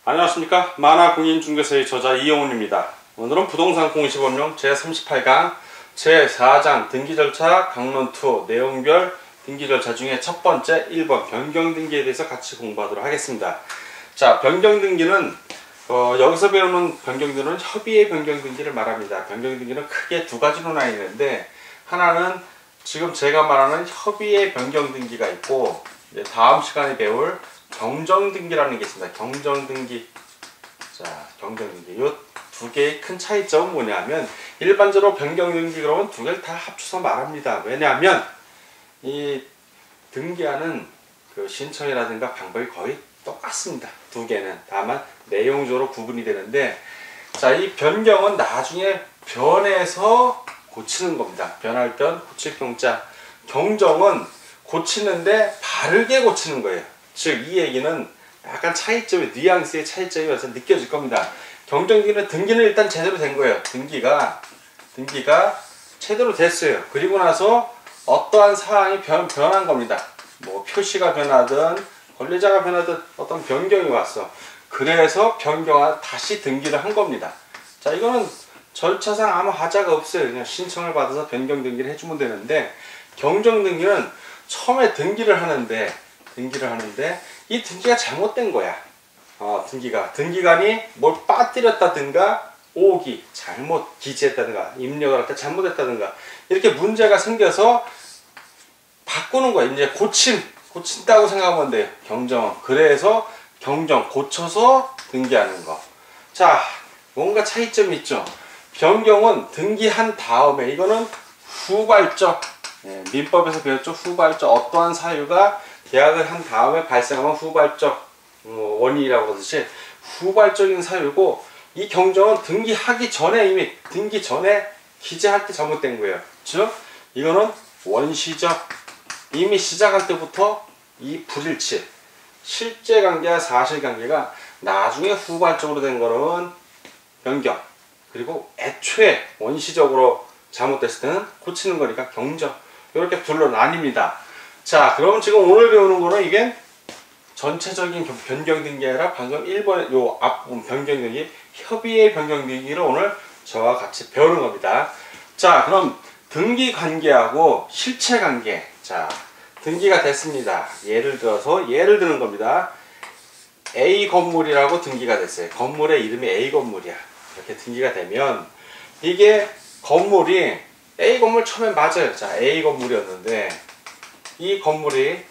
안녕하십니까. 만화공인중개사의 저자 이영훈입니다. 오늘은 부동산 공시법령 제38강 제4장 등기절차 강론2 내용별 등기절차 중에 첫 번째 1번 변경등기에 대해서 같이 공부하도록 하겠습니다. 자, 변경등기는 여기서 배우는 변경등기는 협의의 변경등기를 말합니다. 변경등기는 크게 두 가지로 나뉘는데, 하나는 지금 제가 말하는 협의의 변경등기가 있고, 이제 다음 시간에 배울 경정등기라는 게 있습니다. 경정등기. 자, 경정등기. 이 두 개의 큰 차이점은 뭐냐면, 일반적으로 변경등기 그러면 두 개를 다 합쳐서 말합니다. 왜냐하면 이 등기하는 그 신청이라든가 방법이 거의 똑같습니다. 두 개는. 다만 내용적으로 구분이 되는데, 자, 이 변경은 나중에 변해서 고치는 겁니다. 변할 변, 고칠 경자. 경정은 고치는데 바르게 고치는 거예요. 즉, 이 얘기는 약간 차이점이, 뉘앙스의 차이점이 와서 느껴질 겁니다. 경정등기는 등기는 일단 제대로 된 거예요. 등기가 제대로 됐어요. 그리고 나서 어떠한 사항이 변한 겁니다. 뭐 표시가 변하든 권리자가 변하든 어떤 변경이 왔어. 그래서 다시 등기를 한 겁니다. 자, 이거는 절차상 아무 하자가 없어요. 그냥 신청을 받아서 변경등기를 해주면 되는데, 경정등기는 처음에 등기를 하는데 이 등기가 잘못된 거야. 등기관이 뭘 빠뜨렸다든가 오기 잘못 기재했다든가 입력을 할 때 잘못했다든가 이렇게 문제가 생겨서 바꾸는 거야. 이제 고친다고 생각하면 돼요. 경정은. 그래서 경정 고쳐서 등기하는 거. 자, 뭔가 차이점이 있죠. 변경은 등기한 다음에, 이거는 후발적, 민법에서 배웠죠. 후발적. 어떠한 사유가 계약을 한 다음에 발생하면 후발적 원인이라고 하듯이 후발적인 사유고, 이 경정은 등기하기 전에, 이미 등기 전에 기재할 때 잘못된 거예요. 즉, 이거는 원시적, 이미 시작할 때부터 이 불일치, 실제관계와 사실관계가 나중에 후발적으로 된 거는 변경, 그리고 애초에 원시적으로 잘못됐을 때는 고치는 거니까 경정. 이렇게 둘로 나뉩니다. 자, 그럼 지금 오늘 배우는 거는 이게 전체적인 변경등기 아니라 방금 1번의 요 앞부분 변경등기, 협의의 변경등기를 오늘 저와 같이 배우는 겁니다. 자, 그럼 등기관계하고 실체관계. 자, 등기가 됐습니다. 예를 드는 겁니다. A 건물이라고 등기가 됐어요. 건물의 이름이 A 건물이야. 이렇게 등기가 되면, 이게 건물이 A 건물 처음엔 맞아요. 자, A 건물이었는데, 이 건물이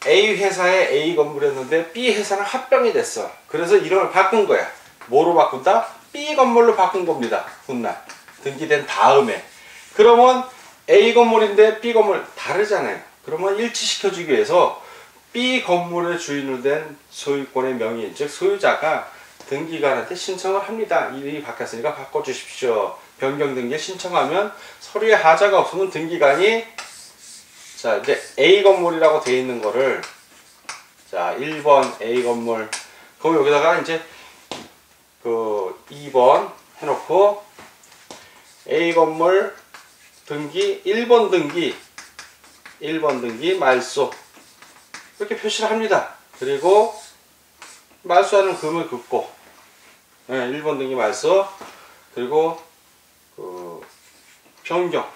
A 회사의 A 건물이었는데 B 회사랑 합병이 됐어. 그래서 이름을 바꾼 거야. 뭐로 바꾼다? B 건물로 바꾼 겁니다. 훗날 등기된 다음에. 그러면 A 건물인데 B 건물 다르잖아요. 그러면 일치시켜주기 위해서 B 건물의 주인으로 된 소유권의 명의, 즉 소유자가 등기관한테 신청을 합니다. 이름이 바뀌었으니까 바꿔주십시오. 변경등기에 신청하면 서류에 하자가 없으면 등기관이, 자, 이제 A 건물이라고 되어 있는 거를, 자, 1번 A 건물, 그럼 여기다가 이제 그 2번 해놓고 A 건물 등기 1번 등기 말소 이렇게 표시를 합니다. 그리고 말소하는 금을 긋고, 1번 등기 말소, 그리고 그 변경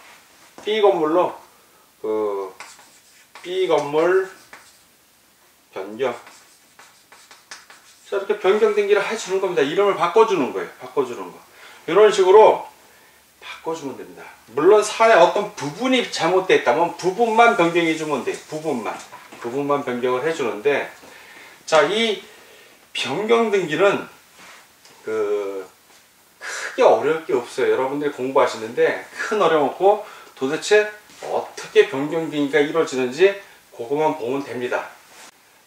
B 건물로 B 건물 변경. 자, 이렇게 변경 등기를 해주는 겁니다. 이름을 바꿔주는 거예요. 바꿔주는 거. 이런 식으로 바꿔주면 됩니다. 물론 사회 어떤 부분이 잘못되어 있다면 부분만 변경해주면 돼요. 부분만 변경을 해주는데, 자, 이 변경 등기는 크게 어려울 게 없어요. 여러분들이 공부하시는데 큰 어려움 없고, 도대체 어떻게 변경등기가 이루어지는지 그것만 보면 됩니다.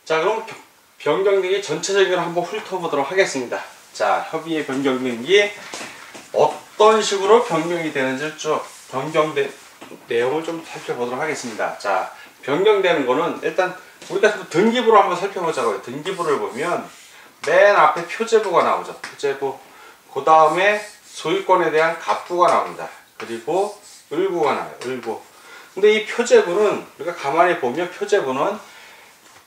자, 그럼 변경등기 전체적으로 한번 훑어보도록 하겠습니다. 자, 협의의 변경등기 어떤 식으로 변경이 되는지 쭉 변경된 내용을 좀 살펴보도록 하겠습니다. 자, 변경되는 거는 일단 우리가 등기부로 한번 살펴보자고요. 등기부를 보면 맨 앞에 표제부가 나오죠. 표제부. 그 다음에 소유권에 대한 갑부가 나옵니다. 그리고 을구가 나와요. 을구. 근데 이 표제부는 우리가 가만히 보면 표제부는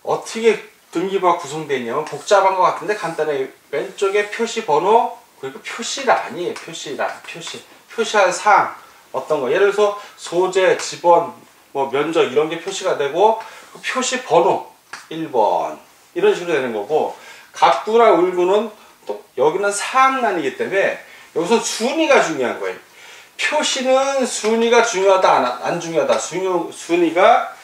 어떻게 등기부가 구성되어 있냐면 복잡한 것 같은데 간단해. 왼쪽에 표시번호 그리고 표시란이에요. 표시할 사항 어떤 거 예를 들어서 소재, 지번, 뭐 면적 이런 게 표시가 되고 그 표시번호 1번 이런 식으로 되는 거고 갑구랑 을구는 또 여기는 사항란이기 때문에 여기서 순위가 중요한 거예요. 표시는 순위가 중요하다 안 중요하다 순위가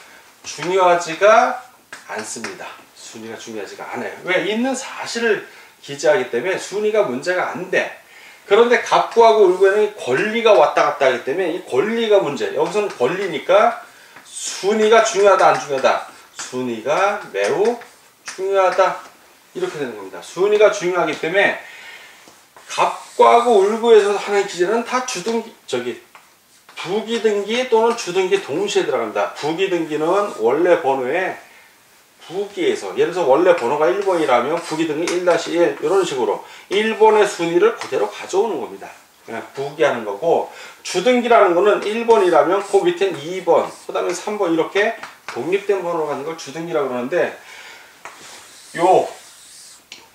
중요하지가 않습니다. 순위가 중요하지가 않아요. 왜? 있는 사실을 기재하기 때문에 순위가 문제가 안 돼. 그런데 갑구하고 을구에는 권리가 왔다 갔다 하기 때문에 이 권리가 문제. 여기서는 권리니까 순위가 중요하다 안 중요하다. 순위가 매우 중요하다. 이렇게 되는 겁니다. 순위가 중요하기 때문에 갑구하고 을구에서 하는 기재는 다 부기등기 또는 주등기 동시에 들어갑니다. 부기등기는 원래 번호에 부기에서 예를 들어서 원래 번호가 1번이라면 부기등기 1-1 이런 식으로 1번의 순위를 그대로 가져오는 겁니다. 그냥 부기하는 거고 주등기라는 거는 1번이라면 그 밑엔 2번 그 다음에 3번 이렇게 독립된 번호가 가는 걸 주등기라고 그러는데 요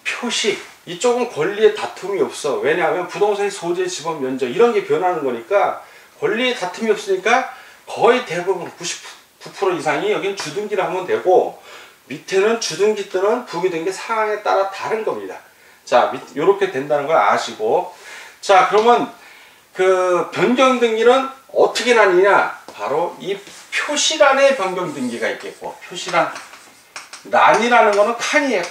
표시 이쪽은 권리의 다툼이 없어. 왜냐하면 부동산의 소재, 지번, 면적 이런 게 변하는 거니까 권리의 다툼이 없으니까 거의 대부분 99% 이상이 여긴 주등기를 하면 되고 밑에는 주등기 또는 부기등기 상황에 따라 다른 겁니다. 자, 이렇게 된다는 걸 아시고 자, 그러면 그 변경등기는 어떻게 나뉘냐? 바로 이 표시란의 변경등기가 있겠고 표시란 란이라는 거는 칸이에요.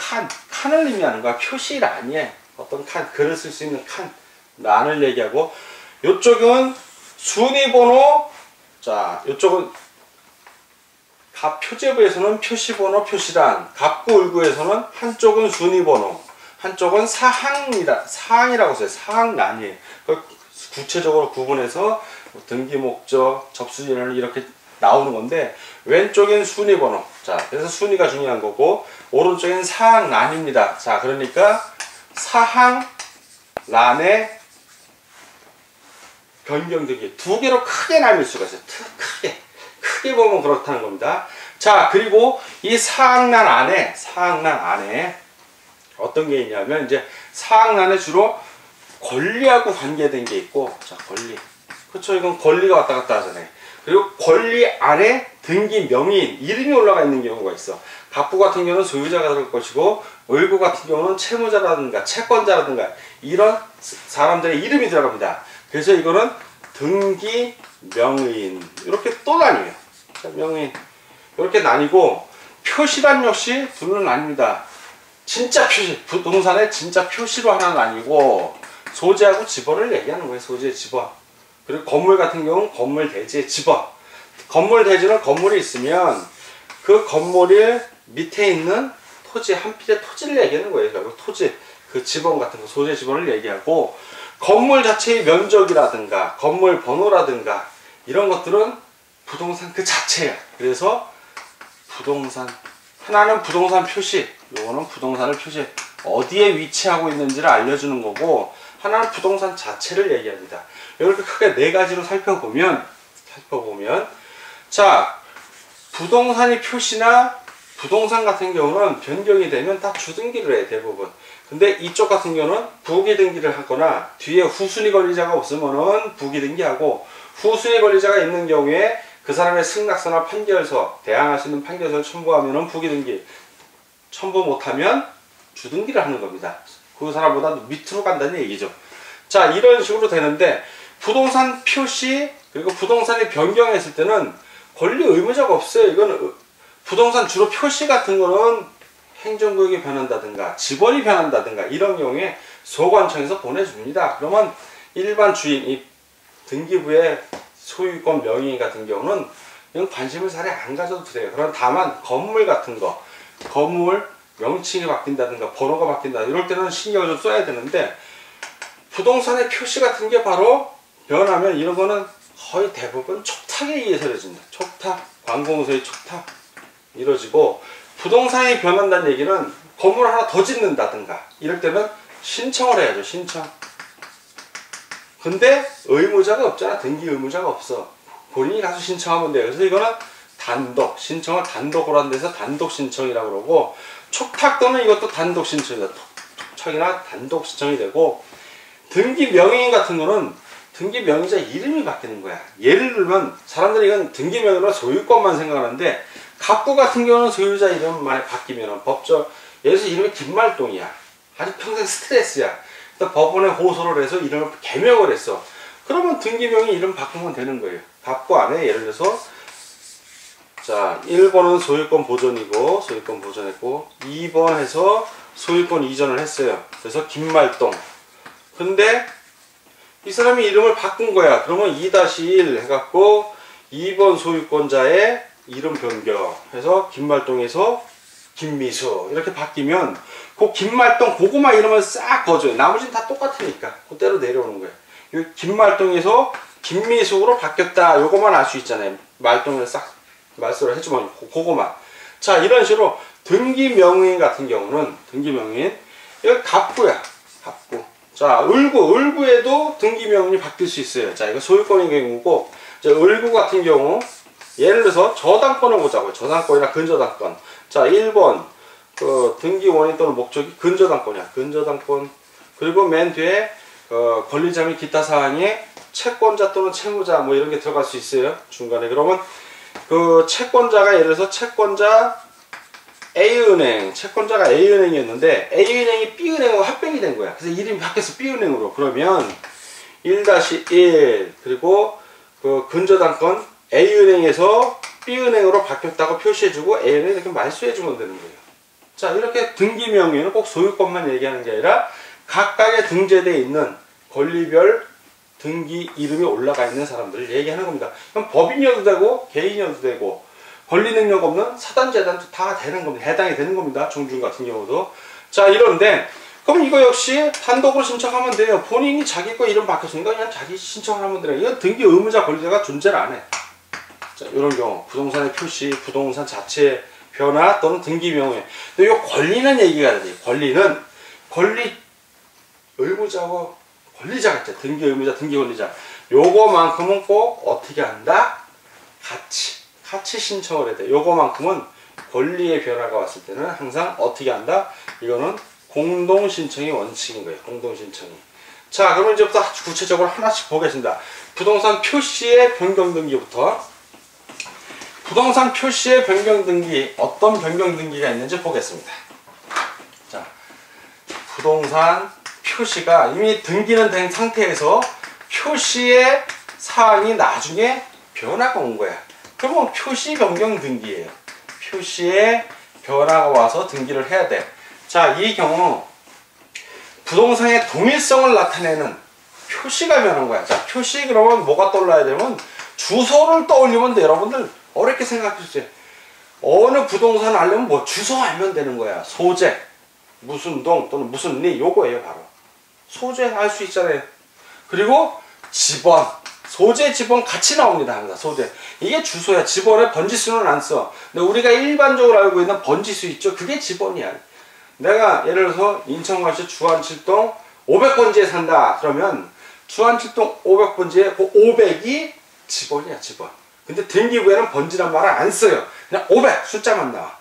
칸을 의미하는 거야. 표시란이에요. 어떤 칸, 글을 쓸 수 있는 칸, 란을 얘기하고 요쪽은 순위번호 자, 요쪽은 표제부에서는 표시번호, 표시란 갑구, 을구에서는 한쪽은 순위번호 한쪽은 사항이라고 써요. 사항란이에요. 구체적으로 구분해서 등기 목적, 접수인을 이렇게 나오는 건데 왼쪽엔 순위번호 자 그래서 순위가 중요한 거고 오른쪽엔 사항란입니다. 자 그러니까 사항란의 변경등기 두 개로 크게 나뉠 수가 있어요. 크게 보면 그렇다는 겁니다. 자 그리고 이 사항란 안에 어떤 게 있냐면 이제 사항란에 주로 권리하고 관계된 게 있고 자 권리 그렇죠. 이건 권리가 왔다 갔다 하잖아요. 그리고 권리 안에 등기 명의인 이름이 올라가 있는 경우가 있어. 갑구 같은 경우는 소유자가 들어갈 것이고 을구 같은 경우는 채무자라든가 채권자라든가 이런 사람들의 이름이 들어갑니다. 그래서 이거는 등기 명의인 이렇게 또 나뉘어요. 명의인 이렇게 나뉘고 표시란 역시 둘로 나뉩니다. 진짜 표시 부동산의 진짜 표시로 하나 나뉘고 소재하고 지번을 얘기하는 거예요. 소재 지번. 그리고 건물 같은 경우는 건물 대지의 지번. 건물 대지는 건물이 있으면 그 건물의 밑에 있는 토지, 한 필의 토지를 얘기하는 거예요. 결국 토지, 그 지번 같은 거, 소재 지번을 얘기하고 건물 자체의 면적이라든가 건물 번호라든가 이런 것들은 부동산 그 자체야. 그래서 부동산, 하나는 부동산 표시, 요거는 부동산을 표시, 어디에 위치하고 있는지를 알려주는 거고 하나는 부동산 자체를 얘기합니다. 이렇게 크게 네 가지로 살펴보면 자 부동산이 표시나 부동산 같은 경우는 변경이 되면 다 주등기를 해 대부분. 근데 이쪽 같은 경우는 부기등기를 하거나 뒤에 후순위 권리자가 없으면은 부기등기하고 후순위 권리자가 있는 경우에 그 사람의 승낙서나 판결서 대항할 수 있는 판결서를 첨부하면은 부기등기 첨부 못하면 주등기를 하는 겁니다. 그 사람보다 밑으로 간다는 얘기죠. 자 이런 식으로 되는데 부동산 표시 그리고 부동산이 변경했을 때는 권리 의무자가 없어요. 이거는 부동산 주로 표시 같은 거는 행정구역이 변한다든가 지번이 변한다든가 이런 경우에 소관청에서 보내줍니다. 그러면 일반 주인 이 등기부의 소유권 명의 같은 경우는 이건 관심을 잘 안 가져도 돼요. 그럼 다만 건물 같은 거 건물 명칭이 바뀐다든가 번호가 바뀐다 이럴 때는 신경을 좀 써야 되는데 부동산의 표시 같은 게 바로 변하면 이런 거는 거의 대부분 촉탁에 의해서 이루어진다. 촉탁, 관공서의 촉탁 이루어지고 부동산이 변한다는 얘기는 건물 하나 더 짓는다든가 이럴 때는 신청을 해야죠. 신청. 근데 의무자가 없잖아. 등기 의무자가 없어. 본인이 가서 신청하면 돼요. 그래서 이거는 단독 신청을 단독으로 한 데서 단독 신청이라고 그러고, 촉탁 또는 이것도 단독 신청이다. 촉탁이나 단독 신청이 되고, 등기 명의인 같은 거는 등기 명의자 이름이 바뀌는 거야. 예를 들면 사람들이 이건 등기 명의로 소유권만 생각하는데, 갑구 같은 경우는 소유자 이름만 바뀌면 법적, 예를 들어서 이름이 김말동이야. 아주 평생 스트레스야. 또 법원에 호소를 해서 이름을 개명을 했어. 그러면 등기명의 이름 바꾸면 되는 거예요. 갑구 안에 예를 들어서 자 1번은 소유권 보존이고 소유권 보존했고, 2번 해서 소유권 이전을 했어요. 그래서 김말동. 근데 이 사람이 이름을 바꾼 거야. 그러면 2-1 해갖고 2번 소유권자의 이름 변경 해서 김말동에서 김미수 이렇게 바뀌면 그 김말동 그거만 이름을 싹 거줘요. 나머지는 다 똑같으니까 그대로 내려오는 거예요. 이 김말동에서 김미숙으로 바뀌었다. 요거만 알 수 있잖아요. 말동을 싹 말소를 해주면 그거만. 자, 이런 식으로 등기명의인 같은 경우는 등기명의인 이거 갑구야. 갑구. 자, 을구에도 등기명의인이 바뀔 수 있어요. 자, 이거 소유권인 경우고, 자, 을구 같은 경우 예를 들어서 저당권을 보자고요. 저당권이나 근저당권. 자, 1번 그 등기 원인 또는 목적이 근저당권이야. 근저당권. 그리고 맨 뒤에 권리자 및 기타 사항에 채권자 또는 채무자 뭐 이런 게 들어갈 수 있어요. 중간에. 그러면 그 채권자가 예를 들어서 채권자 A은행, 채권자가 A은행이었는데 A은행이 B은행으로 합병이 된 거야. 그래서 이름이 바뀌었어. B은행으로. 그러면 1-1 그리고 그 근저당권 A은행에서 B은행으로 바뀌었다고 표시해주고 A은행에 이렇게 말소해주면 되는 거예요. 자, 이렇게 등기명의는 꼭 소유권만 얘기하는 게 아니라 각각의 등재되어 있는 권리별 등기 이름이 올라가 있는 사람들을 얘기하는 겁니다. 그럼 법인이어도 되고 개인이어도 되고 권리 능력 없는 사단재단도 다 되는 겁니다. 해당이 되는 겁니다. 종중 같은 경우도. 자, 이런데 그럼 이거 역시 단독으로 신청하면 돼요. 본인이 자기 거 이름 바뀌었으니까 그냥 자기 신청을 하면 돼요. 이건 등기 의무자 권리자가 존재를 안 해. 자, 이런 경우 부동산의 표시, 부동산 자체 변화 또는 등기명의. 근데 이 권리는 얘기가 되지. 권리 의무자와 권리자가 있죠. 등기 의무자, 등기 권리자. 요거만큼은 꼭 어떻게 한다? 같이 신청을 해야 돼. 요거만큼은 권리의 변화가 왔을 때는 항상 어떻게 한다? 이거는 공동신청이 원칙인 거예요. 공동신청이. 자, 그러면 이제부터 구체적으로 하나씩 보겠습니다. 부동산 표시의 변경 등기부터. 부동산 표시의 변경 등기, 어떤 변경 등기가 있는지 보겠습니다. 자, 부동산 표시가 이미 등기는 된 상태에서 표시의 사항이 나중에 변화가 온 거야. 그러면 표시 변경 등기예요. 표시에 변화가 와서 등기를 해야 돼. 자, 이 경우 부동산의 동일성을 나타내는 표시가 변한 거야. 자, 표시 그러면 뭐가 떠올라야 되면 주소를 떠올리면 돼. 여러분들 어렵게 생각해 주세요. 어느 부동산 알려면 뭐 주소 알면 되는 거야. 소재, 무슨 동 또는 무슨 리 요거예요. 바로 소재 알 수 있잖아요. 그리고 지번, 소재 지번 같이 나옵니다. 항상 소재. 이게 주소야. 지번에 번지수는 안 써. 근데 우리가 일반적으로 알고 있는 번지수 있죠. 그게 지번이야. 내가 예를 들어서 인천광시 주안칠동 500번지에 산다. 그러면 주안칠동 500번지에 그 500이 지번이야. 지번. 근데 등기부에는 번지란 말을 안 써요. 그냥 500 숫자만 나와.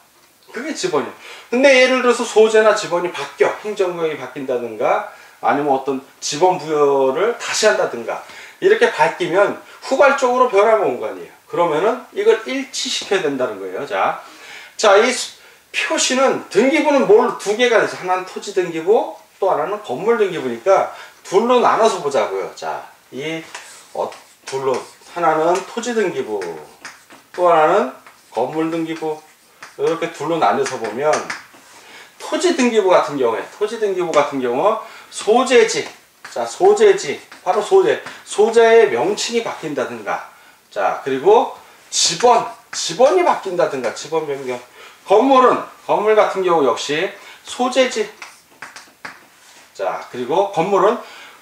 그게 지번이에요. 근데 예를 들어서 소재나 지번이 바뀌어. 행정구역이 바뀐다든가 아니면 어떤 지번 부여를 다시 한다든가 이렇게 바뀌면 후발적으로 변화가 온 거 아니에요. 그러면은 이걸 일치시켜야 된다는 거예요. 자, 이 표시는 등기부는 두 개가 있어요. 하나는 토지 등기부, 또 하나는 건물 등기부니까 둘로 나눠서 보자고요. 자, 둘로 하나는 토지 등기부, 또 하나는 건물 등기부. 이렇게 둘로 나눠서 보면 토지 등기부 같은 경우 소재지. 자, 소재지. 바로 소재의 명칭이 바뀐다든가. 자, 그리고 지번이 바뀐다든가. 지번 변경. 건물 같은 경우 역시 소재지. 자, 그리고 건물은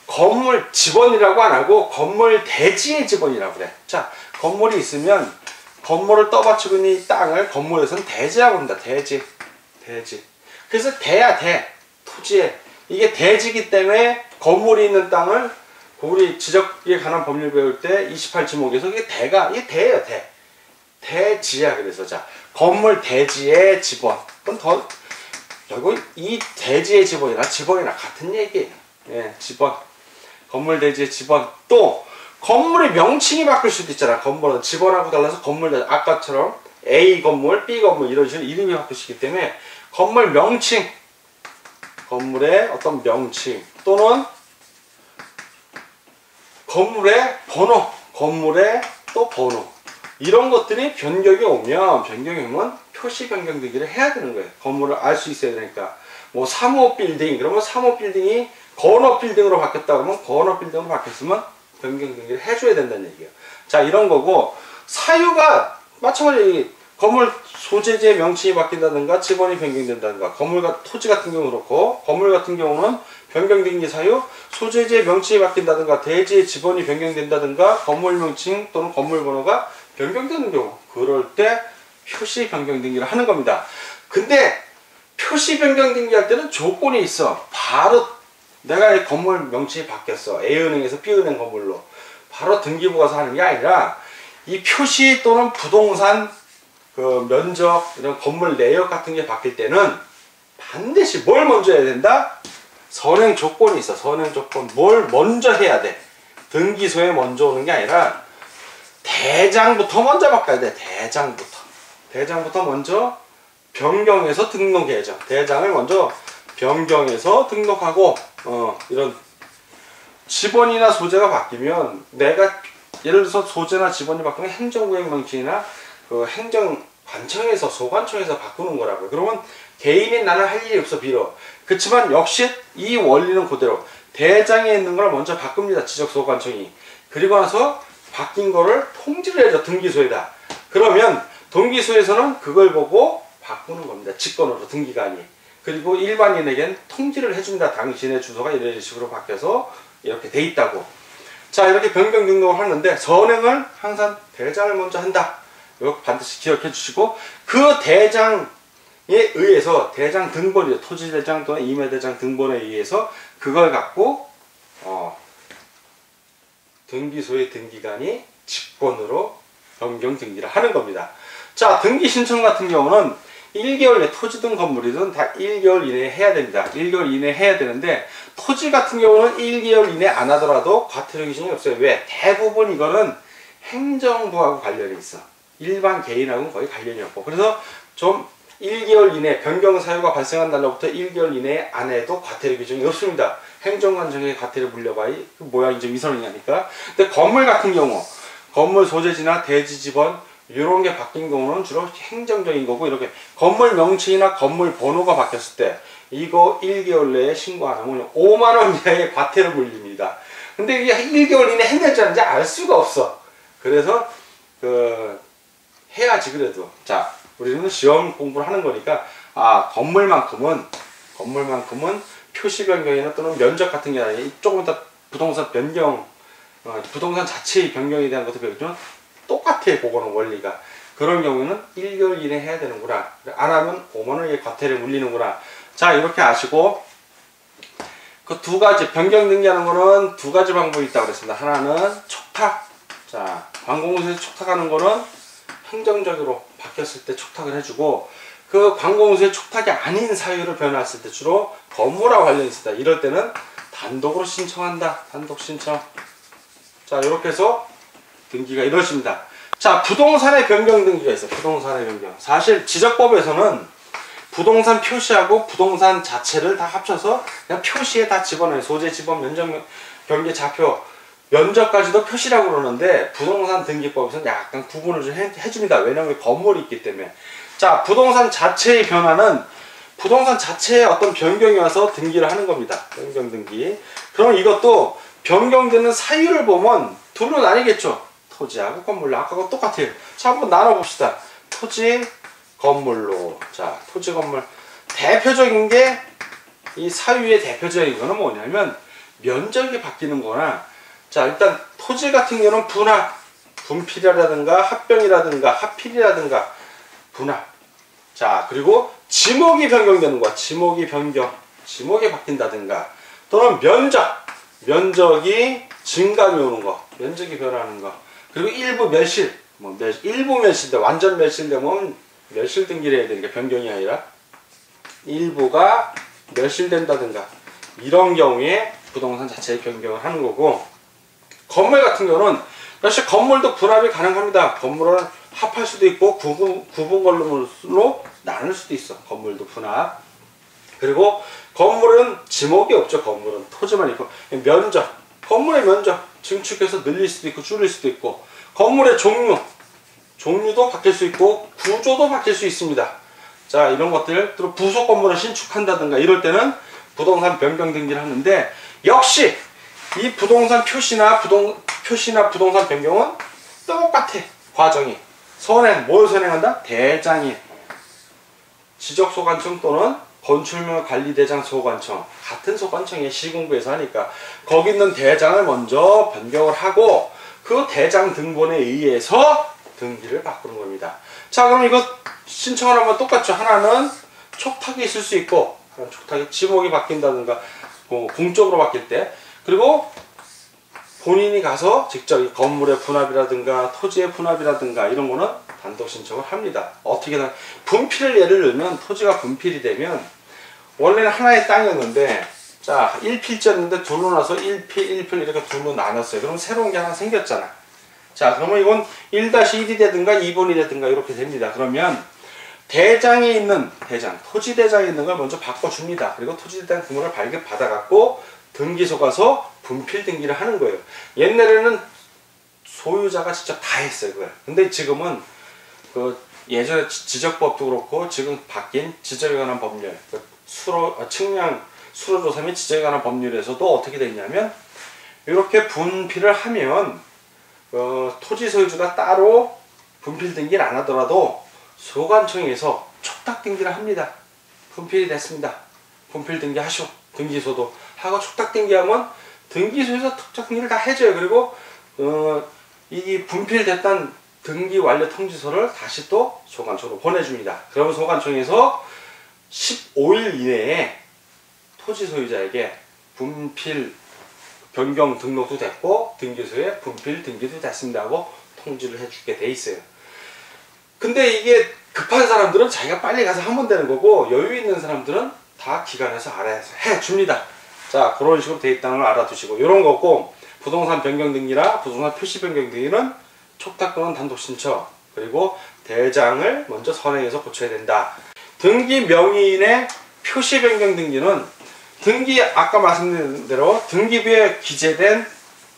건물 지번이라고 안 하고 건물 대지의 지번이라고 그래. 자, 건물이 있으면 건물을 떠받치고 있는 이 땅을 건물에서는 대지라고 합니다. 대지. 그래서 토지에. 이게 대지기 때문에 건물이 있는 땅을 우리 지적에 관한 법률 배울 때 28지목에서 이게 대예요. 대지야. 그래서 자, 건물 대지의 지번. 그건 더 결국 이 대지의 지번이나 같은 얘기예요. 예, 지번. 건물 대지의 지번. 또 건물의 명칭이 바뀔 수도 있잖아. 건물은 지번하고 달라서 건물, 아까처럼 A 건물, B 건물 이런 식으로 이름이 바뀔 수 있기 때문에 건물 명칭, 건물의 어떤 명칭 또는 건물의 번호, 건물의 또 번호 이런 것들이 변경이 오면 표시 변경 등기를 해야 되는 거예요. 건물을 알 수 있어야 되니까. 뭐 3호 빌딩 그러면 3호 빌딩이 건호 빌딩으로 바뀌었다 그러면 건호 빌딩으로 바뀌었으면 변경 등기를 해줘야 된다는 얘기예요. 자, 이런 거고 사유가 마찬가지 건물 소재지의 명칭이 바뀐다든가 지번이 변경된다든가 토지 같은 경우는 그렇고 건물 같은 경우는 변경등기 사유 소재지의 명칭이 바뀐다든가 대지의 지번이 변경된다든가 건물 명칭 또는 건물 번호가 변경되는 경우 그럴 때 표시 변경 등기를 하는 겁니다. 근데 표시 변경 등기할 때는 조건이 있어. 바로 내가 건물 명칭이 바뀌었어. A은행에서 B은행 건물로 바로 등기부 가서 하는 게 아니라 이 표시 또는 부동산 그 면적 이런 건물 내역 같은 게 바뀔 때는 반드시 뭘 먼저 해야 된다? 선행 조건이 있어. 선행 조건. 뭘 먼저 해야 돼? 등기소에 먼저 오는 게 아니라 대장부터 먼저 바꿔야 돼. 대장부터 먼저 변경해서 등록해야죠. 대장을 먼저 변경해서 등록하고 이런 지번이나 소재가 바뀌면 내가 예를 들어서 소재나 지번이 바뀌면 행정구역 명칭이나 그 행정관청에서 소관청에서 바꾸는 거라고요. 그러면 개인인 나는 할 일이 없어 비록. 그렇지만 역시 이 원리는 그대로 대장에 있는 걸 먼저 바꿉니다. 지적소관청이. 그리고 나서 바뀐 거를 통지를 해줘. 등기소에다. 그러면 등기소에서는 그걸 보고 바꾸는 겁니다. 직권으로 등기가 아니. 그리고 일반인에겐 통지를 해준다. 당신의 주소가 이런 식으로 바뀌어서 이렇게 돼 있다고. 자, 이렇게 변경 등록을 하는데 선행을 항상 대장을 먼저 한다. 이거 반드시 기억해 주시고 그 대장에 의해서 대장 등본이죠. 토지대장 또는 임야대장 등본에 의해서 그걸 갖고 등기소의 등기관이 직권으로 변경 등기를 하는 겁니다. 자, 등기 신청 같은 경우는 1개월 내 토지 등 건물이든 다 1개월 이내에 해야 됩니다. 1개월 이내에 해야 되는데 토지 같은 경우는 1개월 이내 안 하더라도 과태료 기준이 없어요. 왜? 대부분 이거는 행정부하고 관련이 있어. 일반 개인하고는 거의 관련이 없고. 그래서 좀 1개월 이내 변경 사유가 발생한 날로부터 1개월 이내에 안 해도 과태료 기준이 없습니다. 행정관청에 과태료 물려봐야 그 모양이 좀 이상하니까. 근데 건물 같은 경우 건물 소재지나 대지 지번 이런 게 바뀐 경우는 주로 행정적인 거고 이렇게 건물 명칭이나 건물 번호가 바뀌었을 때 이거 1개월 내에 신고 안 하면 5만원 이하의 과태료 물립니다. 근데 이게 1개월 이내 했는지 안 했는지 알 수가 없어. 그래서 해야지 그래도. 자, 우리는 시험 공부를 하는 거니까 건물만큼은 표시 변경이나 또는 면적 같은 게 아니라 조금 더 부동산 변경 부동산 자체의 변경에 대한 것도 배우지만 똑같아. 그거는 원리가. 그런 경우에는 1개월 이내 해야 되는구나. 안 하면 5만원의 과태료 물리는구나. 자, 이렇게 아시고 그 두 가지 변경 등기하는 거는 두 가지 방법이 있다고 그랬습니다. 하나는 촉탁. 자, 관공서에서 촉탁하는 거는 행정적으로 바뀌었을 때 촉탁을 해주고 그 관공서의 촉탁이 아닌 사유를 변화했을 때 주로 건물하고 관련이 있다. 이럴 때는 단독으로 신청한다. 단독 신청. 자, 이렇게 해서 등기가 이루어집니다. 자, 부동산의 변경 등기가 있어요. 부동산의 변경. 사실 지적법에서는 부동산 표시하고 부동산 자체를 다 합쳐서 그냥 표시에 다 집어넣어요. 소재, 지번, 면적, 경계, 좌표, 면적까지도 표시라고 그러는데 부동산 등기법에서는 약간 구분을 좀 해줍니다. 왜냐하면 건물이 있기 때문에. 자, 부동산 자체의 변화는 부동산 자체에 어떤 변경이 와서 등기를 하는 겁니다. 변경 등기. 그럼 이것도 변경되는 사유를 보면 둘로 나뉘겠죠. 토지하고 건물로. 아까하고 똑같아요. 자, 한번 나눠봅시다. 토지, 건물로. 자, 토지, 건물. 대표적인 게 이 사유의 대표적인 거는 뭐냐면 면적이 바뀌는 거나 자, 일단 토지 같은 경우는 분합, 분필이라든가 합병이라든가 합필이라든가 분합. 자, 그리고 지목이 변경되는 거야. 지목이 변경. 지목이 바뀐다든가 또는 면적. 면적이 증감이 오는 거. 면적이 변하는 거. 그리고 일부 멸실. 뭐 일부 멸실인데 완전 멸실되면 멸실 등기를 해야 되니까 변경이 아니라 일부가 멸실된다든가 이런 경우에 부동산 자체의 변경을 하는 거고, 건물 같은 경우는 역시 건물도 분합이 가능합니다. 건물은 합할 수도 있고 구분 건물로 나눌 수도 있어. 건물도 분합. 그리고 건물은 지목이 없죠. 건물은 토지만 있고 면적, 건물의 면적 증축해서 늘릴 수도 있고 줄일 수도 있고, 건물의 종류도 바뀔 수 있고 구조도 바뀔 수 있습니다. 자, 이런 것들, 또 부속 건물을 신축한다든가 이럴 때는 부동산 변경 등기를 하는데, 역시 이 부동산 표시나 부동산 변경은 똑같아. 과정이 뭘 선행한다? 대장이 지적소관청 또는 건축물관리대장 소관청, 같은 소관청에 시공부에서 하니까 거기 있는 대장을 먼저 변경을 하고 그 대장 등본에 의해서 등기를 바꾸는 겁니다. 자, 그럼 이거 신청을 하면 똑같죠. 하나는 촉탁이 있을 수 있고, 하나는 촉탁이 지목이 바뀐다든가 공적으로 바뀔 때, 그리고 본인이 가서 직접 이 건물의 분합이라든가 토지의 분합이라든가 이런 거는 단독 신청을 합니다. 어떻게든 분필을 예를 들면, 토지가 분필이 되면 원래는 하나의 땅이었는데, 자 1필지였는데 둘로 나서 1필, 1필 이렇게 둘로 나눴어요. 그럼 새로운 게 하나 생겼잖아. 자, 그러면 이건 1-1이 되든가 2번이 되든가 이렇게 됩니다. 그러면 대장에 있는 토지 대장에 있는 걸 먼저 바꿔줍니다. 그리고 토지 대장 등본을 발급받아갖고 등기소 가서 분필 등기를 하는 거예요. 옛날에는 소유자가 직접 다 했어요, 그걸. 근데 지금은 예전에 지적법도 그렇고 지금 바뀐 지적에 관한 법률, 측량 수로조사 및 지적에 관한 법률에서도 어떻게 되냐면, 이렇게 분필을 하면 토지 소유주가 따로 분필 등기를 안 하더라도 소관청에서 촉탁 등기를 합니다. 분필이 됐습니다. 분필 등기 하시오. 등기소도 하고 촉탁 등기하면 등기소에서 촉탁 등기를 다 해줘요. 그리고 이 분필됐던 등기 완료 통지서를 다시 또 소관청으로 보내줍니다. 그러면 소관청에서 15일 이내에 토지 소유자에게 분필 변경 등록도 됐고 등기소에 분필 등기도 됐습니다 하고 통지를 해주게 돼 있어요. 근데 이게 급한 사람들은 자기가 빨리 가서 하면 되는 거고, 여유 있는 사람들은 다 기관에서 알아서 해줍니다. 자, 그런 식으로 돼 있다는 걸 알아두시고, 이런 거고, 부동산 변경 등기나 부동산 표시 변경 등기는 촉탁 또는 단독 신청, 그리고 대장을 먼저 선행해서 고쳐야 된다. 등기 명의인의 표시 변경 등기는 등기, 아까 말씀드린 대로 등기부에 기재된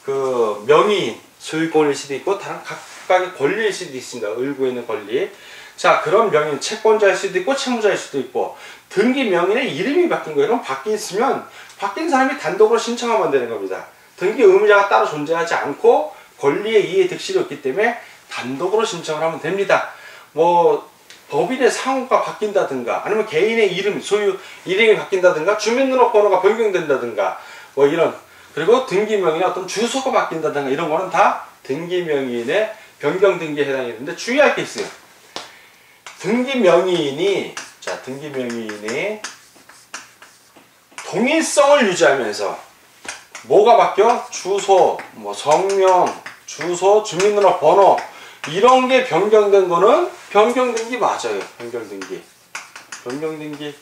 그 명의인, 소유권일 수도 있고 다른 각각의 권리일 수도 있습니다. 을구에 있는 권리. 자, 그런 명의인, 채권자일 수도 있고 채무자일 수도 있고, 등기 명의인의 이름이 바뀐 거예요. 그럼 바뀌었으면 바뀐 사람이 단독으로 신청하면 되는 겁니다. 등기 의무자가 따로 존재하지 않고 권리의 이해 득실이 없기 때문에 단독으로 신청을 하면 됩니다. 뭐 법인의 상호가 바뀐다든가, 아니면 개인의 이름, 소유 이름이 바뀐다든가, 주민등록번호가 변경된다든가, 뭐 이런, 그리고 등기명의나 어떤 주소가 바뀐다든가 이런 거는 다 등기명의인의 변경 등기에 해당이 되는데, 주의할 게 있어요. 등기명의인이 동일성을 유지하면서 뭐가 바뀌어? 주소, 뭐 성명, 주소, 주민등록번호 이런 게 변경된 거는 변경등기 맞아요. 변경등기.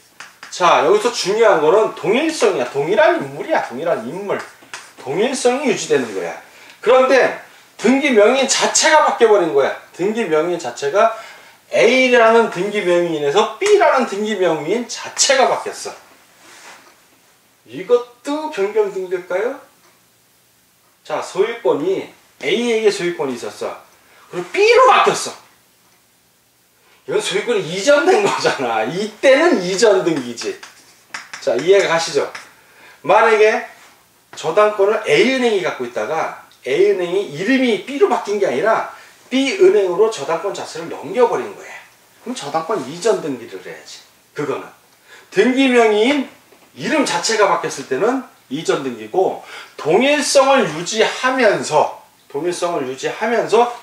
자, 여기서 중요한 거는 동일성이야. 동일한 인물이야. 동일한 인물. 동일성이 유지되는 거야. 그런데 등기 명의인 자체가 바뀌어버린 거야. 등기 명의인 자체가 A라는 등기 명의인에서 B라는 등기 명의인 자체가 바뀌었어. 이것도 변경등기일까요? 자, 소유권이 A에게 소유권이 있었어. 그리고 B로 바뀌었어. 이건 소유권이 이전된 거잖아. 이때는 이전 등기지. 자, 이해가 가시죠? 만약에 저당권을 A은행이 갖고 있다가 A은행이 이름이 B로 바뀐 게 아니라 B은행으로 저당권 자체를 넘겨버린 거야. 그럼 저당권 이전 등기를 해야지. 그거는 등기명의인 이름 자체가 바뀌었을 때는 이전 등기고, 동일성을 유지하면서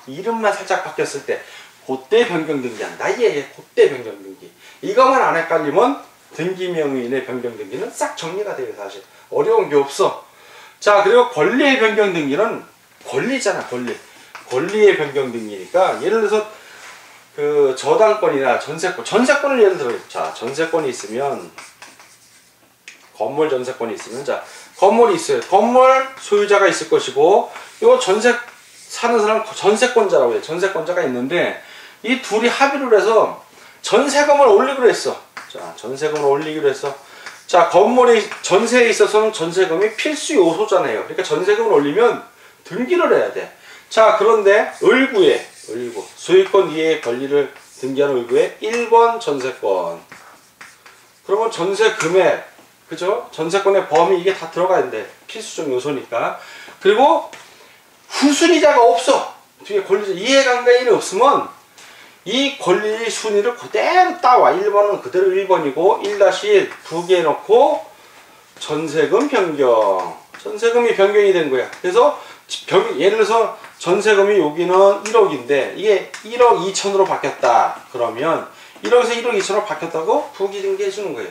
이름만 살짝 바뀌었을 때 그때 변경 등기한다. 그때 변경 등기. 이것만 안 헷갈리면 등기명의인의 변경 등기는 싹 정리가 돼요. 사실 어려운 게 없어. 자, 그리고 권리의 변경 등기는 권리잖아. 권리의 변경 등기니까 예를 들어서 그 저당권이나 전세권을 예를 들어 자 전세권이 있으면 건물 전세권이 있으면 자 건물이 있어요. 건물 소유자가 있을 것이고 요 전세 사는 사람 전세권자라고 해요. 전세권자가 있는데 이 둘이 합의를 해서 전세금을 올리기로 했어. 자 전세금을 올리기로 했어. 자 건물이 전세에 있어서는 전세금이 필수 요소잖아요. 그러니까 전세금을 올리면 등기를 해야 돼. 자 그런데 을구에 소유권 이해의 권리를 등기하는 을구에 1번 전세권. 그러면 전세 금액 그죠? 전세권의 범위 이게 다 들어가야 돼. 필수적 요소니까. 그리고 후순위자가 없어. 뒤에 권리자 이해관계인이 없으면 이 권리 순위를 그대로 따와. 1번은 그대로 1번이고 1-1 두 개 넣고 전세금 변경. 전세금이 변경이 된 거야. 그래서 예를 들어서 전세금이 여기는 1억인데 이게 1억 2천으로 바뀌었다. 그러면 1억에서 1억 2천으로 바뀌었다고 부기등기 해주는 거예요.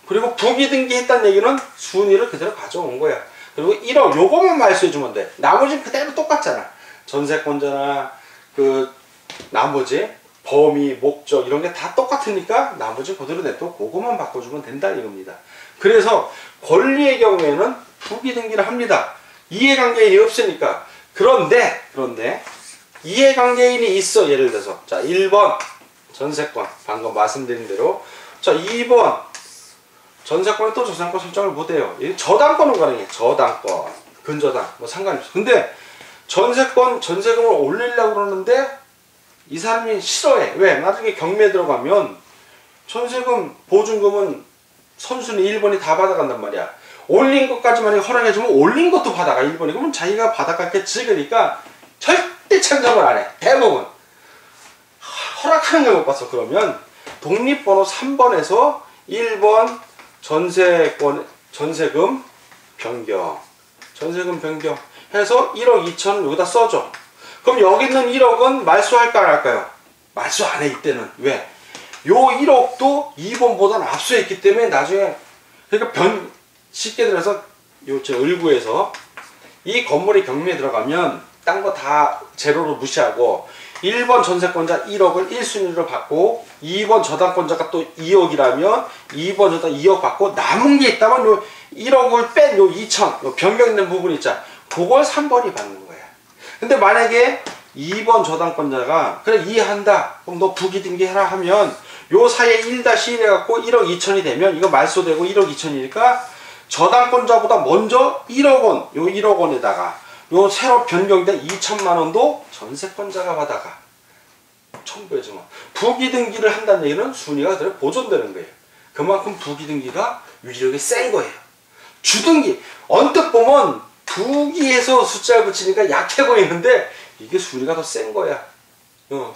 그리고 부기등기 했다는 얘기는 순위를 그대로 가져온 거야. 그리고 1억 요거만 말소해주면 돼. 나머지는 그대로 똑같잖아. 전세권자나 그 나머지 범위, 목적 이런 게 다 똑같으니까 나머지 그대로 냅둬 그거만 바꿔주면 된다 이겁니다. 그래서 권리의 경우에는 부기등기를 합니다. 이해관계인이 없으니까. 그런데 이해관계인이 있어. 예를 들어서 자 1번 전세권 방금 말씀드린 대로 자 2번 전세권에 또 저당권 설정을 못해요. 저당권은 가능해. 저당권 근저당 뭐 상관이 없어. 근데 전세권 전세금을 올리려고 그러는데 이 사람이 싫어해. 왜? 나중에 경매에 들어가면 전세금 보증금은 선순위 1번이 다 받아간단 말이야. 올린 것까지만 허락해주면 올린 것도 받아가 1번이. 그러면 자기가 받아갔겠지. 그러니까 절대 change을 안 해. 대부분 허락하는 걸 못 봤어. 그러면 독립번호 3번에서 1번 전세금 변경 해서 1억 2천 여기다 써줘. 그럼 여기 있는 1억은 말소할까 안 할까요? 말소 안 해 이때는. 왜? 요 1억도 2번보다는 앞서있기 때문에 나중에 그러니까 쉽게 들어서 요 저 을구에서 이 건물이 경매에 들어가면 딴 거 다 제로로 무시하고 1번 전세권자 1억을 1순위로 받고 2번 저당권자가 또 2억이라면 2번 저당 2억 받고 남은 게 있다면 요 1억을 뺀 요 2천 요 변경된 부분 있잖아. 그걸 3번이 받는 거야. 근데 만약에 2번 저당권자가 그래 이해한다. 그럼 너 부기등기 해라 하면 요 사이에 1-1 해갖고 1억 2천이 되면 이거 말소되고 1억 2천이니까 저당권자보다 먼저 1억 원, 요 1억 원에다가 요 새로 변경된 2천만 원도 전세권자가 받아가. 첨부해주면. 부기등기를 한다는 얘기는 순위가 그대로 보존되는 거예요. 그만큼 부기등기가 위력이 센 거예요. 주등기. 언뜻 보면 부기에서 숫자를 붙이니까 약해 보이는데 이게 순위가 더 센 거야.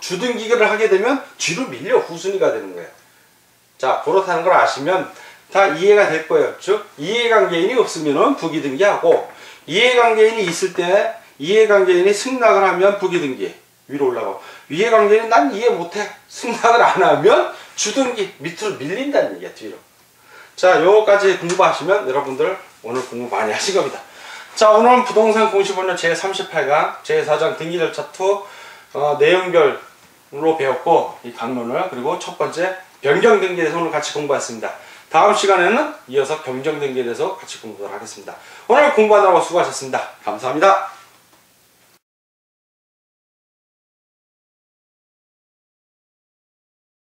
주등기를 하게 되면 뒤로 밀려 후순위가 되는 거야. 자, 그렇다는 걸 아시면 다 이해가 될 거예요. 즉 이해관계인이 없으면 부기등기하고 이해관계인이 있을 때 이해관계인이 승낙을 하면 부기등기 위로 올라가고 이해관계인은 난 이해 못해 승낙을 안 하면 주등기 밑으로 밀린다는 얘기야. 뒤로. 자, 요거까지 공부하시면 여러분들 오늘 공부 많이 하신 겁니다. 자, 오늘은 부동산 공시법령 제38강 제4장 등기 절차 2 내용별로 배웠고 이 강론을 그리고 첫 번째 변경 등기에 대해서 오늘 같이 공부했습니다. 다음 시간에는 이어서 변경 등기에 대해서 같이 공부하도록 하겠습니다. 오늘 공부하느라고 수고하셨습니다. 감사합니다.